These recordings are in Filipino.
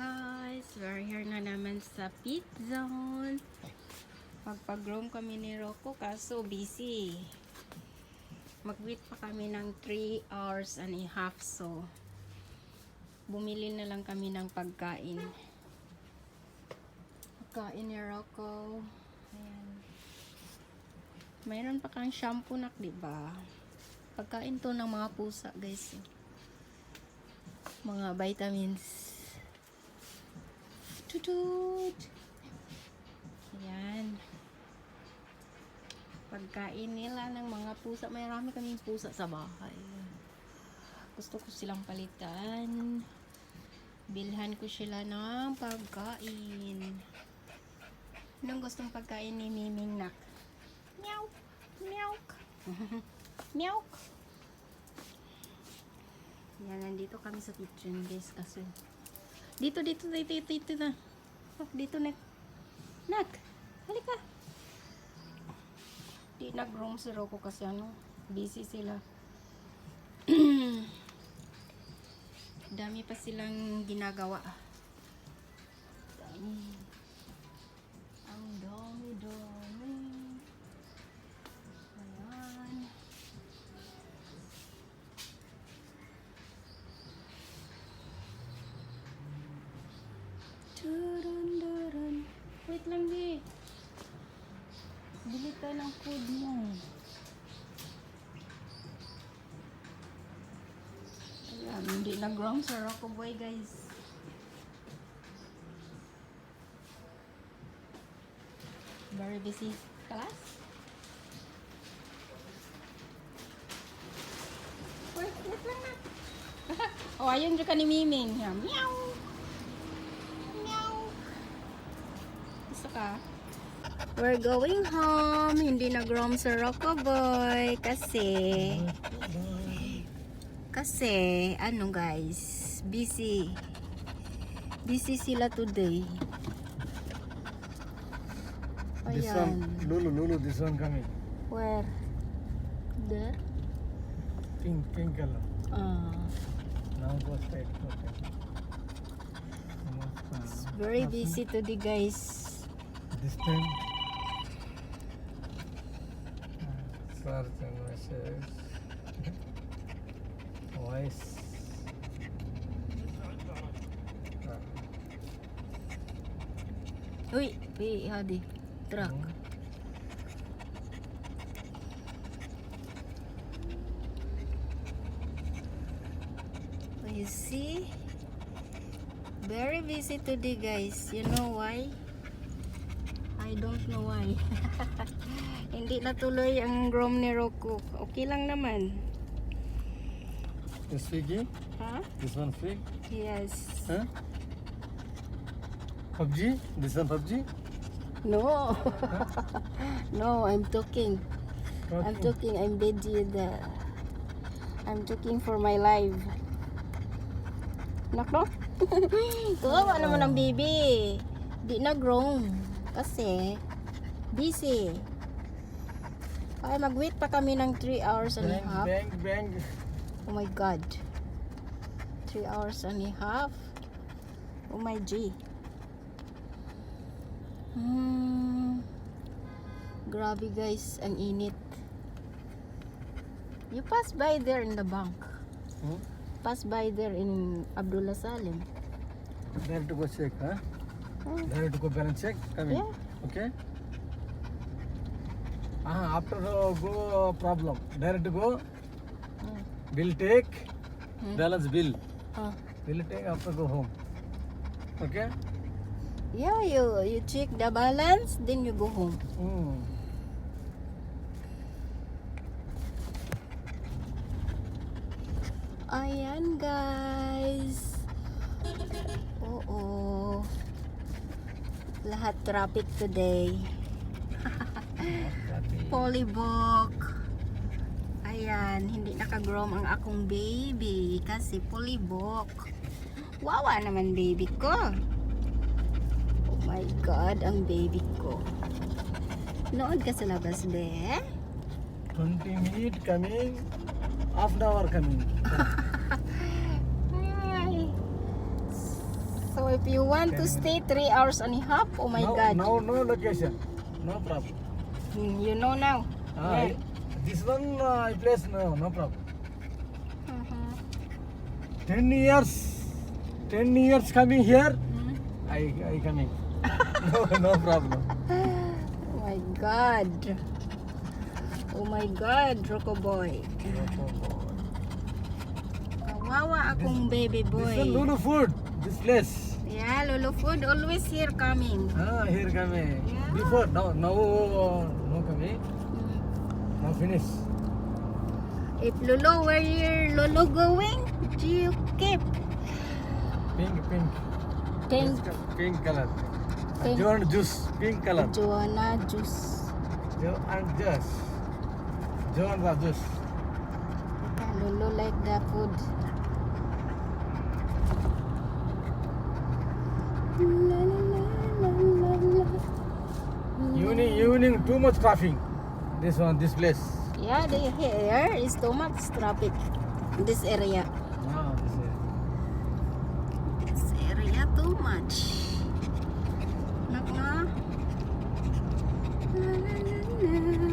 guys, we're here na naman sa pit zone. Magpag-groom kami ni Rocco kaso busy. Mag-wait pa kami ng 3 hours and a half, so bumili na lang kami ng pagkain. Pagkain ni Rocco. Ayan. Mayroon pa kang shampoo nak, diba? Pagkain to ng mga pusa, guys. Mga vitamins. Tutut. Ayan. Pagkain nila ng mga pusa. Marami kaming pusa sa bahay. Gusto ko silang palitan. Bilhan ko sila ng pagkain. Anong gustong pagkain ni Miming nak? Meow. Meow. Meow. Yan, nandito kami sa kitchen, guys, kasi dito na. Oh, dito na. Nak, halika. Di nag-groom si Rocco kasi busy sila. Dami pa silang ginagawa. Dami. Ang dami. Ayan. Turun. Wait lang, di. Bili ka ng food mo. Ayan, hindi nag-groom sa Rocco boy, guys. Very busy class. Wait lang na. Oh, ayun dyan ka ni Miming. Meow. We're going home. Hindi nag-roam sa Rocco boy kasi ano guys, busy sila today. This one, Lulu, this one coming. Where? There? Pink color. Now go straight. Okay. It's very busy today, guys. This time, search and message, voice. Uy, hadi. Truck. You see? Very busy today, guys. You know why? I don't know why. Hindi natuloy ang groom ni Rocco. Okay lang naman. This figgy? Huh? This one fig? Yes. Huh? PUBG? This one PUBG? No. No, I'm talking. I'm busy I'm talking for my life. Nakno? Kawawa naman ang baby. Di na groom. Kasi busy. Ay, mag-wait pa kami ng 3 hours and a half. Bang. Oh my God. 3 hours and a half. Oh my G. Grabe, guys, ang init. You pass by there in the bank. Pass by there in Abdullah Salim. There to go check, huh? There to go balance check. Coming. Yeah. Okay. After go problem. There to go. Bill take. Balance bill. Bill take after go home. Okay. Yeah, you check the balance, then you go home. Ayan, guys. Oo. Lahat traffic today. Polybok. Ayan, hindi naka-groom ang akong baby kasi polybok. Wawa naman baby ko. Oh my God, ang baby ko. Nood ka sa labas, be? 20 minutes coming, half an hour coming. Ay. So if you want to stay 3 hours and a half, oh my God. No location. No problem. You know now. Where? This one I place no problem. Uh-huh. 10 years coming here. I coming. No problem. Oh my God. Oh my God, Rocco boy. Kawawa akong baby This boy. is Lulu food. This place. Yeah, Lolo food always here coming. Here coming. Yeah. Before no coming. Now finish. If Lolo, where your Lolo going? Do you keep? Pink color. Pink. Joan juice. Pink color. Joanna juice. Joan juice. Lolo like the food. La, la, la, la, la, la. Evening too much traffic. This place. Yeah, here is too much traffic. This area. This is This area too much. Nak nga. La, la, la, la.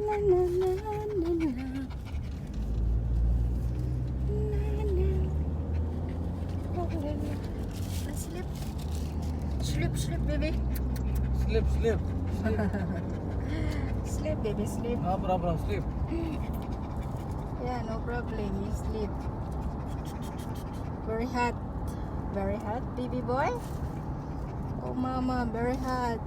La, la, la, la, la. Sleep, baby. sleep. Sleep, baby, sleep. No problem. Sleep. Yeah, no problem. You sleep. Very hot. Very hot, baby boy. Oh, mama, very hot.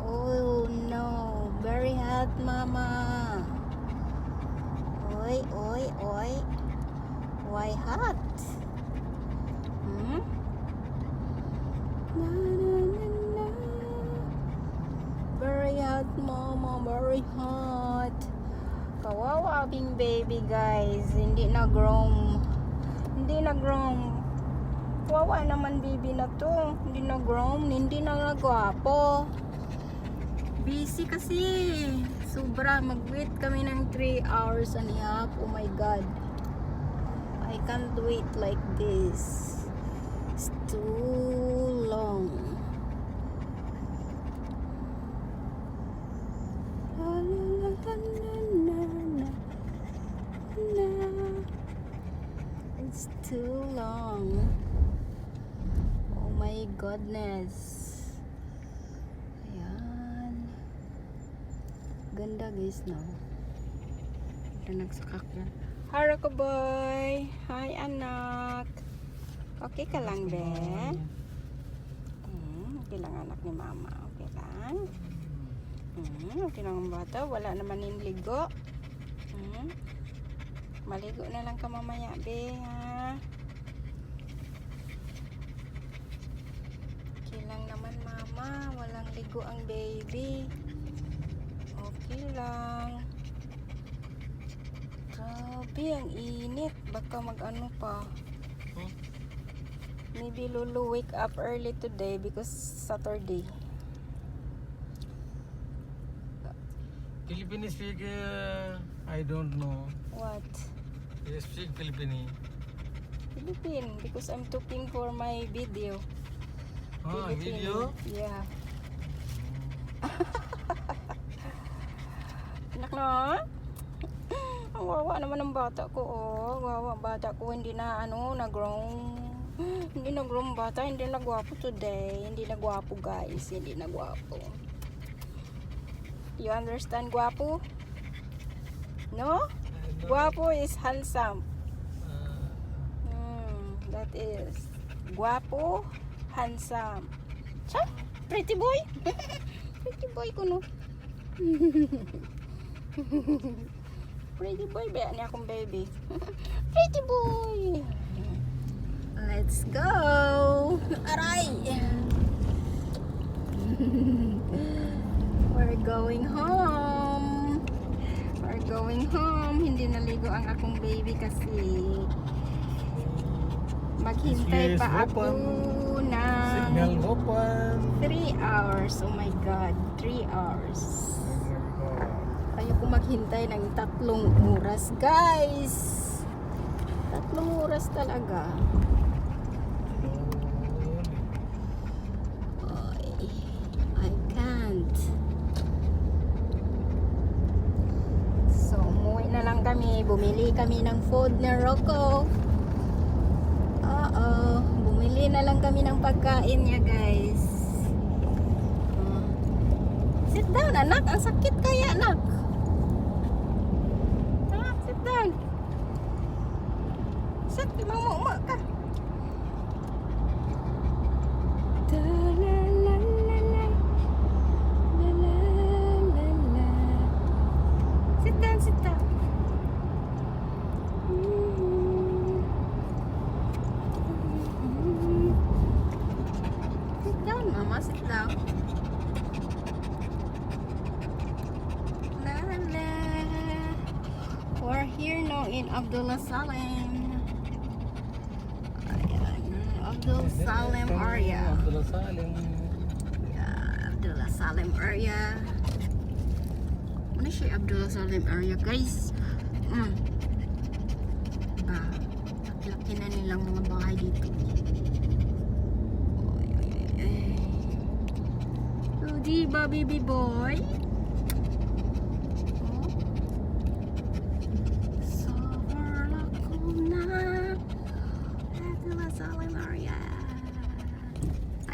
Oh, no. Very hot, mama. Oi. Why hot? Hmm? Na, na, na, na. Very hot, mama. Very hot. Kawawa abing baby, guys. Hindi na groom. Kawawa naman baby na to. Hindi na groom. Hindi na nagwapo. Busy kasi. Sobra. Mag-wait kami ng 3 hours and a half. Oh my God. I can't wait like this. It's too long. La, la, la, la, la, la, la. It's too long. Oh my goodness. Ayan. Ganda guys, no? Ito nagsakakyan. Hi, Rocco boy. Hi, anak. Okay ka lang, be? Okay lang, anak ni mama. Okay lang. Okay lang ang bata. Wala naman yung ligo. Maligo na lang ka mamaya, be, ha? Okay lang naman, mama. Walang ligo ang baby. Okay lang. Grabe, ang init. Baka mag-ano pa. Maybe Lulu wake up early today because Saturday. Filipino speak, I don't know. What? They speak Filipino. Philippine, because I'm talking for my video. Philippine. Video? Yeah. Anak na? Ang wawa naman ng bata ko, oh. Wawa bata ko, hindi na na-groom. Hindi na-groom bata, hindi na-gwapo today. Hindi na-gwapo, guys. Hindi na-gwapo. You understand gwapo? No? Gwapo is handsome. That is gwapo, handsome. Cha? Pretty boy? Pretty boy ko, no? Pretty boy ba niya akong baby? Pretty boy. Let's go. Aray. We're going home. We're going home. Hindi naligo ang akong baby kasi Maghintay Yes, pa ako open. ng Signal open. 3 hours. Oh my God, 3 hours. Oh my God. Ayoko maghintay ng 3 oras, guys. 3 oras talaga. Ay, I can't. So, umuwi na lang kami. Bumili kami ng food na Rocco. Oo. Bumili na lang kami ng pagkain niya, guys. Sit down, anak. Ang sakit kaya, anak. Anak, sit down. Sit, mama ka. Da, la, la, la, la. La, la, la, la. Sit down, sit down. Sit down, mama, sit down. La, la. We're here now in Abdullah Salim. Abdul Salim area. Abdullah Salim. Yeah, Abdullah Salim area. Ano siya Abdullah Salim area, guys? Laki na nilang mga bahay dito. Oh, diba, baby boy?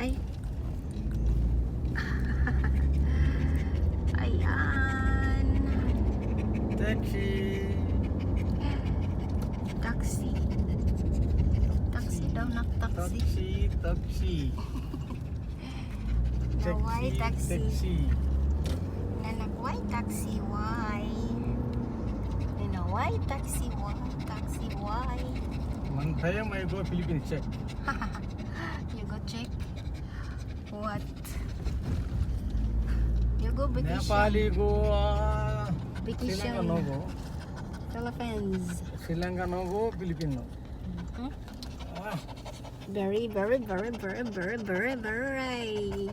Ay. Ayan. Taxi. Taxi. Taxi daw, nak taxi. Taxi. Naway taxi. Taxi. Nanagway taxi, why? Nanaway taxi, why? Taxi, why? One time I go Philippines check. You go check. What? You go vacation. Nepali go. Vacation. Sri Lanka no go. Philippines. Sri Lanka no go. Philippines no. Very, very, very, very, very, very, very.